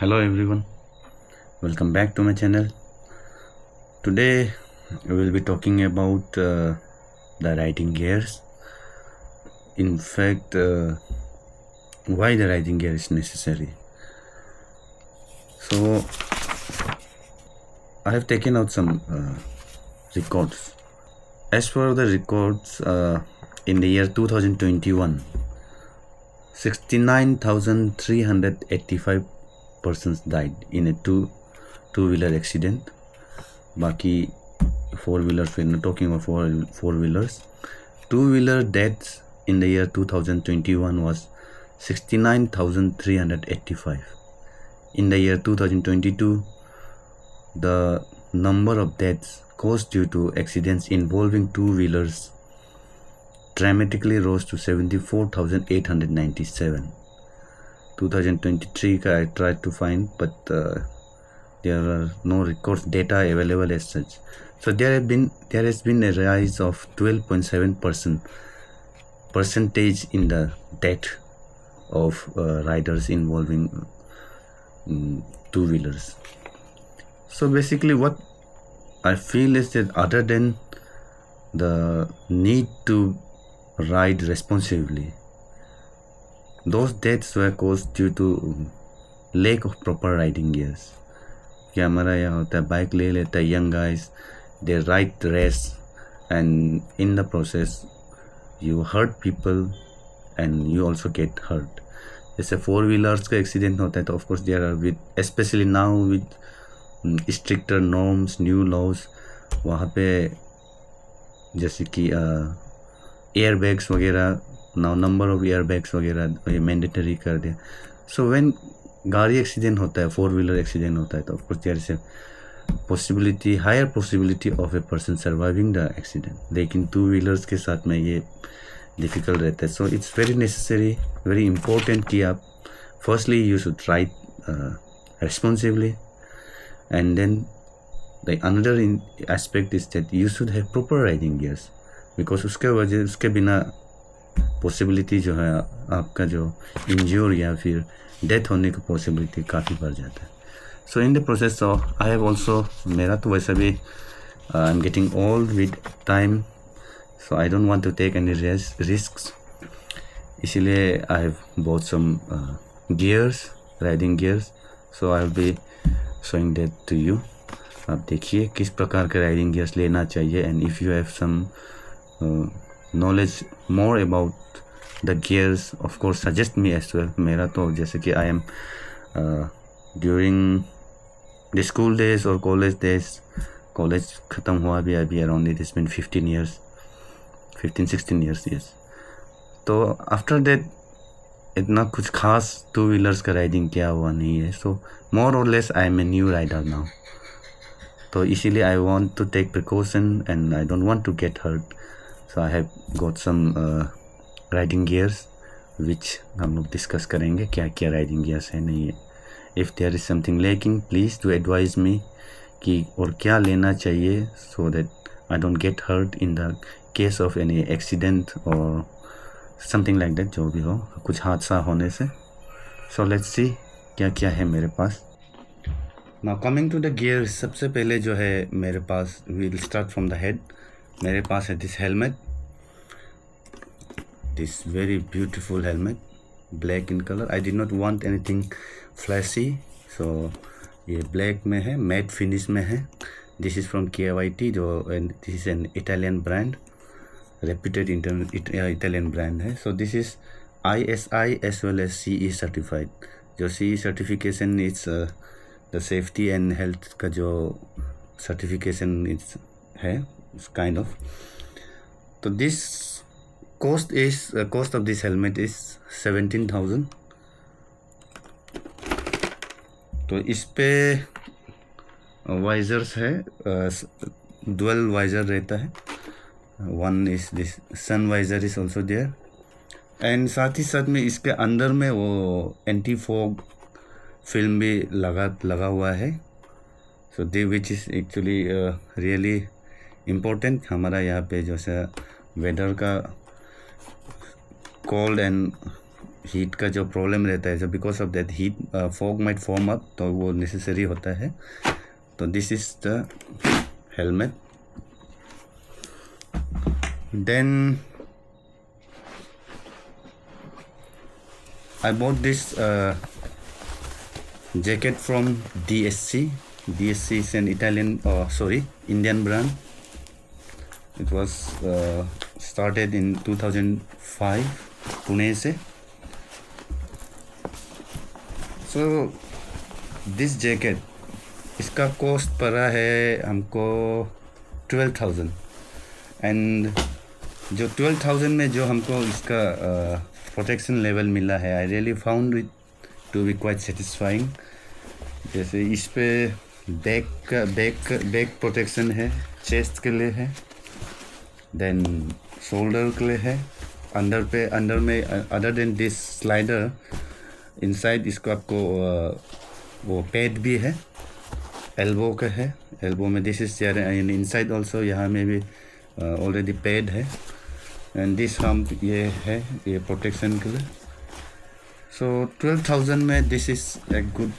Hello everyone, welcome back to my channel. Today we will be talking about the riding gears. In fact, why the riding gear is necessary. So I have taken out some records. As per the records, in the year 2021, 69,385 persons died in a two-wheeler accident. Baki four-wheelers, we're not talking about four-wheelers. Two-wheeler deaths in the year 2021 was 69,385. In the year 2022, the number of deaths caused due to accidents involving two-wheelers dramatically rose to 74,897. 2023 I tried to find, but there are no records data available as such. So there has been a rise of 12.7% in the death of riders involving two-wheelers. So basically what I feel is that other than the need to ride responsibly, those deaths were caused due to lack of proper riding gears. क्या हमारा यहाँ होता है, bike ले लेता है young guys, they ride the race and in the process you hurt people and you also get hurt. जैसे four wheelers का एक्सीडेंट होता है तो of course there are with specially now with stricter norms new laws, वहाँ पे जैसे कि air bags वगैरह, now number of air bags वगैरह मैंडेटरी कर दिया. सो व्हेन गाड़ी एक्सीडेंट होता है, फोर व्हीलर एक्सीडेंट होता है तो of course there is a possibility, higher possibility of a person surviving the accident. लेकिन टू व्हीलर्स के साथ में ये डिफ़िकल्ट रहता है. So it's very necessary, very important कि आप firstly you should ride responsibly and then the another aspect is that you should have proper riding gears, because उसके बिना पॉसिबिलिटी जो है आपका जो इंज्योर या फिर डेथ होने की पॉसिबिलिटी काफ़ी बढ़ जाता है. So in the process of I have also, मेरा तो वैसे भी I am getting old with time, so I don't want to take any risks. इसीलिए I have bought some gears, riding gears. So I will be showing that to you. आप देखिए किस प्रकार के riding gears लेना चाहिए, and if you have some knowledge more about the gears, of course suggest me as well. मेरा तो जैसे कि I am during the school days or college days, college ख़त्म हुआ भी अभी around it has been 15 years. 15-16 years, yes. तो after that इतना कुछ खास टू व्हीलर्स का राइडिंग किया हुआ नहीं है. So more or less I am a new rider now. तो इसीलिए I want to take precaution and I don't want to get hurt. So I have got some riding gears which हम लोग discuss करेंगे क्या क्या riding gears है नहीं है. If there is something lacking please do advise me कि और क्या लेना चाहिए so that I don't get hurt in the case of any accident और समथिंग लाइक दैट, जो भी हो कुछ हादसा होने से. सो लेट्स सी क्या क्या है मेरे पास. Now coming to the gear, सबसे पहले जो है मेरे पास, we'll start from the head. मेरे पास है this helmet, this very beautiful helmet, black in colour. I did not want anything flashy, so ये ब्लैक में है, मैट फिनिश में है. दिस इज़ फ्रॉम KYT, जो this is an Italian brand, reputed Italian brand है. So this is ISI as well as CE certified. जो CE certification is the safety and health का जो certification है kind of. तो this cost of this helmet is 17,000. तो इस पे visors है, डुअल वाइजर रहता है. One is this sun visor is also there, and साथ ही साथ में इसके अंदर में वो एंटी फॉग फिल्म भी लगा हुआ है. So they which is actually really important. हमारा यहाँ पे जैसा वेदर का कोल्ड एंड हीट का जो प्रॉब्लम रहता है, जो because of that heat fog might form up, तो वो नेसेसरी होता है. तो this is the helmet. Then I bought this jacket from DSC. DSC is an Indian brand. It was started in 2005 Pune से. So this jacket, इसका cost पड़ा है हमको 12,000. एंड जो 12,000 में जो हमको इसका प्रोटेक्शन लेवल मिला है, I really found it to be quite satisfying. जैसे इस पे बैक प्रोटेक्शन है, चेस्ट के लिए है, देन शोल्डर के लिए है, अंदर में other than this slider inside इसको आपको वो पैड भी है, एल्बो का है. एल्बो में दिस इज इनसाइड ऑल्सो, यहाँ में भी ऑलरेडी पैड है. एंड दिस हम ये है, ये प्रोटेक्शन के लिए. सो 12,000 में this is a good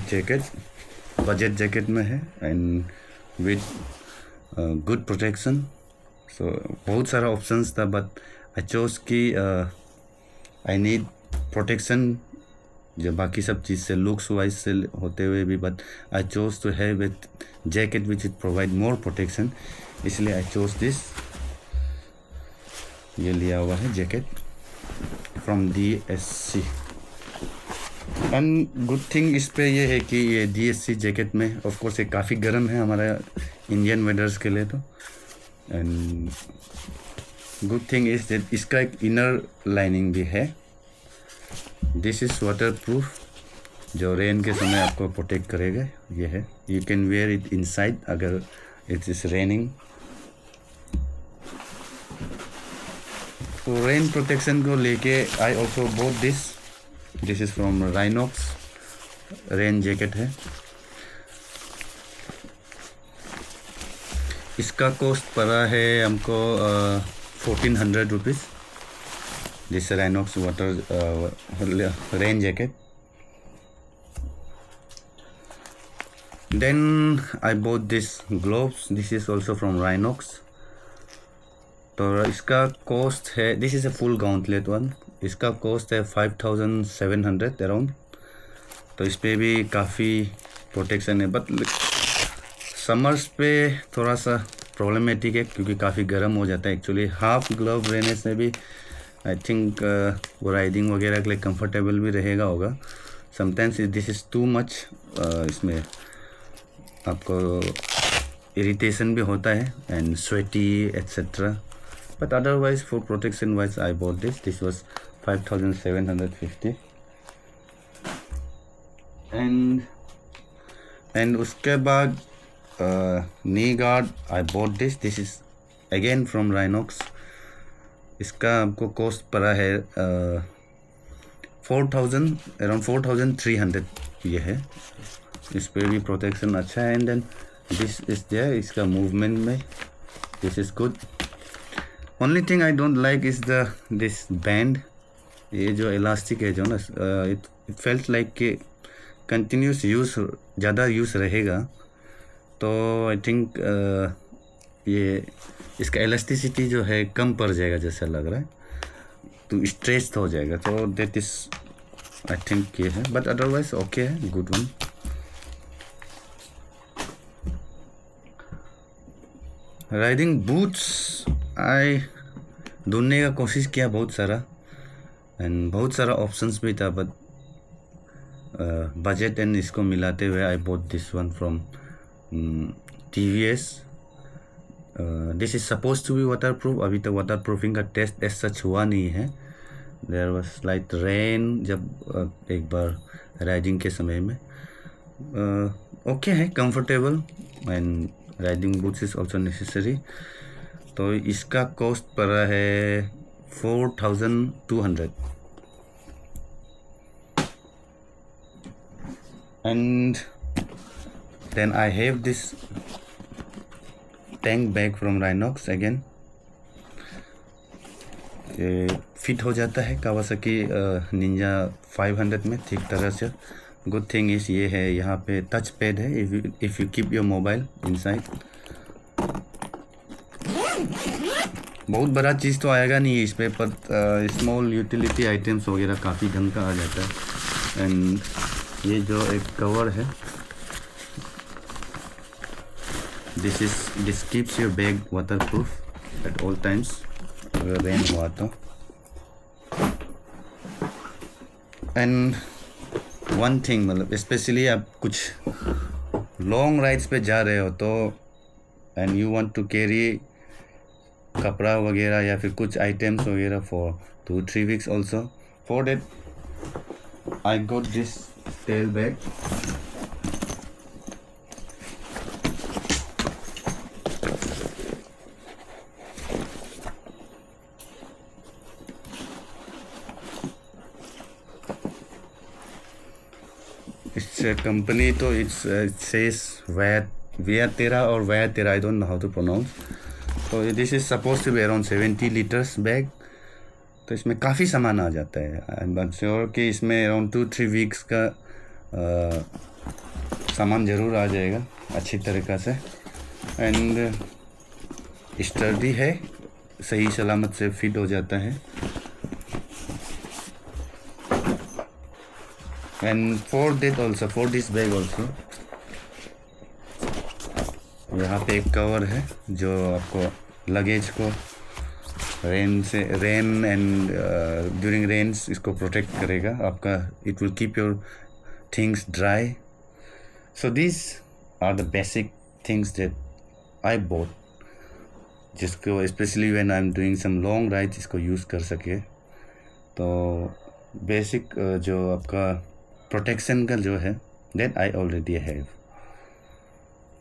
jacket, budget jacket में है एंड विद गुड प्रोटेक्शन. सो बहुत सारा ऑप्शंस था, बट आई चोज कि आई नीड प्रोटेक्शन जो बाकी सब चीज़ से लुक्स वाइज से होते हुए भी, but I chose to have with jacket which it provide more protection. इसलिए आई चोज दिस. ये लिया हुआ है jacket from DSC. And good thing इस पे ये है कि ये DSC जैकेट में ऑफ कोर्स ये काफ़ी गर्म है हमारा इंडियन वेदर्स के लिए. तो and good thing is that इसका एक इनर लाइनिंग भी है. दिस इज़ वाटर प्रूफ, जो रेन के समय आपको प्रोटेक्ट करेगा. ये है, you can wear it inside अगर इट इज़ रेनिंग. तो रेन प्रोटेक्शन को लेके I also bought this. This is from Rynox, rain jacket है. इसका कॉस्ट पड़ा है हमको 1,400 rupees. This Rynox water rain jacket. Then I bought this gloves. This is also from Rynox. तो इसका कॉस्ट है, this is a full gauntlet one. इसका cost है 5,700 अराउंड. तो इस पर भी काफ़ी प्रोटेक्शन है, बट समर्स पे थोड़ा सा प्रॉब्लमेटिक है क्योंकि काफ़ी गर्म हो जाता है. एक्चुअली हाफ ग्लव रहने से भी आई थिंक वो राइडिंग वगैरह के लिए कंफर्टेबल भी रहेगा होगा. Sometimes this is too much, इसमें आपको इरिटेशन भी होता है and sweaty etcetera. But otherwise, for protection wise, I bought this. This was 5,750. And उसके बाद knee guard, I bought this. This is again from Rhinox. इसका आपको कॉस्ट पड़ा है around 4,300. ये है, इस पे भी प्रोटेक्शन अच्छा है. And then this is there, इसका मूवमेंट में this is good. Only thing I don't like is this band. ये जो इलास्टिक है जो ना, इट फेल्ट लाइक कि कंटिन्यूस यूज़, ज़्यादा यूज़ रहेगा तो आई थिंक ये इसका इलास्टिसिटी जो है कम पड़ जाएगा जैसा लग रहा है, तो स्ट्रेच हो जाएगा. तो दैट इज़ आई थिंक ये है, बट अदरवाइज ओके है, गुड वन. राइडिंग बूट्स आई ढूंढने का कोशिश किया बहुत सारा, एंड बहुत सारा ऑप्शंस भी था, बट बजट एंड इसको मिलाते हुए I bought this one from TVS. This is suppose to be water proof. अभी तक वाटर प्रूफिंग का टेस्ट एज सच हुआ नहीं है. देयर वाज लाइक रेन जब एक बार राइडिंग के समय में. ओके है, comfortable, and riding boots is also necessary. तो इसका कॉस्ट पड़ा है 4,200. And then I have this tank bag from Rhinox again. Fit हो जाता है कावासाकी निंजा 500 में ठीक तरह से। गुड थिंग इज ये है, यहाँ पे टच पैड है if you keep your mobile inside. बहुत बड़ा चीज़ तो आएगा नहीं इस पर, पर स्मॉल यूटिलिटी आइटम्स वगैरह काफ़ी ढंग का आ जाता है। एंड ये जो एक कवर है, this keeps your bag water proof at all times, अगर रेन हुआ तो। एंड वन थिंग, मतलब स्पेशली आप कुछ लॉन्ग राइड्स पे जा रहे हो तो and you want to carry कपड़ा वगैरह या फिर कुछ आइटम्स वगैरह for 2-3 weeks also, for that I got this tail bag. Its company तो इट्स सेज वेयर तेरा और Viaterra, I don't know how to pronounce. तो this is suppose to be around 70 litres bag, तो इसमें काफ़ी सामान आ जाता है। आई एम श्योर कि इसमें अराउंड 2-3 weeks का सामान ज़रूर आ जाएगा अच्छी तरीक़ा से। एंड स्टर्डी है, सही सलामत से फिट हो जाता है। And for that also, for this bag also, यहाँ पे एक कवर है जो आपको लगेज को रेन एंड ड्यूरिंग रेन्स इसको प्रोटेक्ट करेगा आपका। It will keep your things dry. So this are the basic things that I bought, जिसको specially when I am doing some long rides इसको यूज़ कर सके। तो बेसिक जो आपका प्रोटेक्शन का जो है that I already have.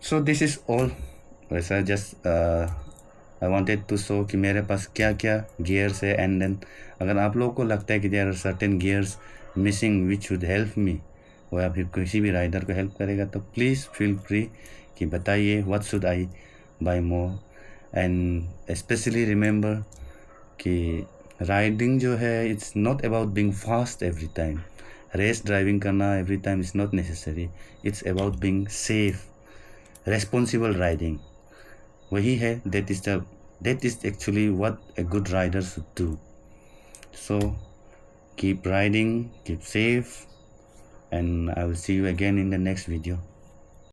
So this is all. वैसा just I wanted to show कि मेरे पास क्या क्या गियर्स है। एंड देन अगर आप लोगों को लगता है कि there are certain gears missing which would help me, वो या फिर किसी भी राइडर को हेल्प करेगा, तो प्लीज़ फील फ्री कि बताइए what should I buy more. And specially remember कि राइडिंग जो है it's not about being fast every time. Race driving करना every time is not necessary. It's about being safe, responsible riding, वही है that is actually what a good rider should do. So keep riding, keep safe, and I will see you again in the next video.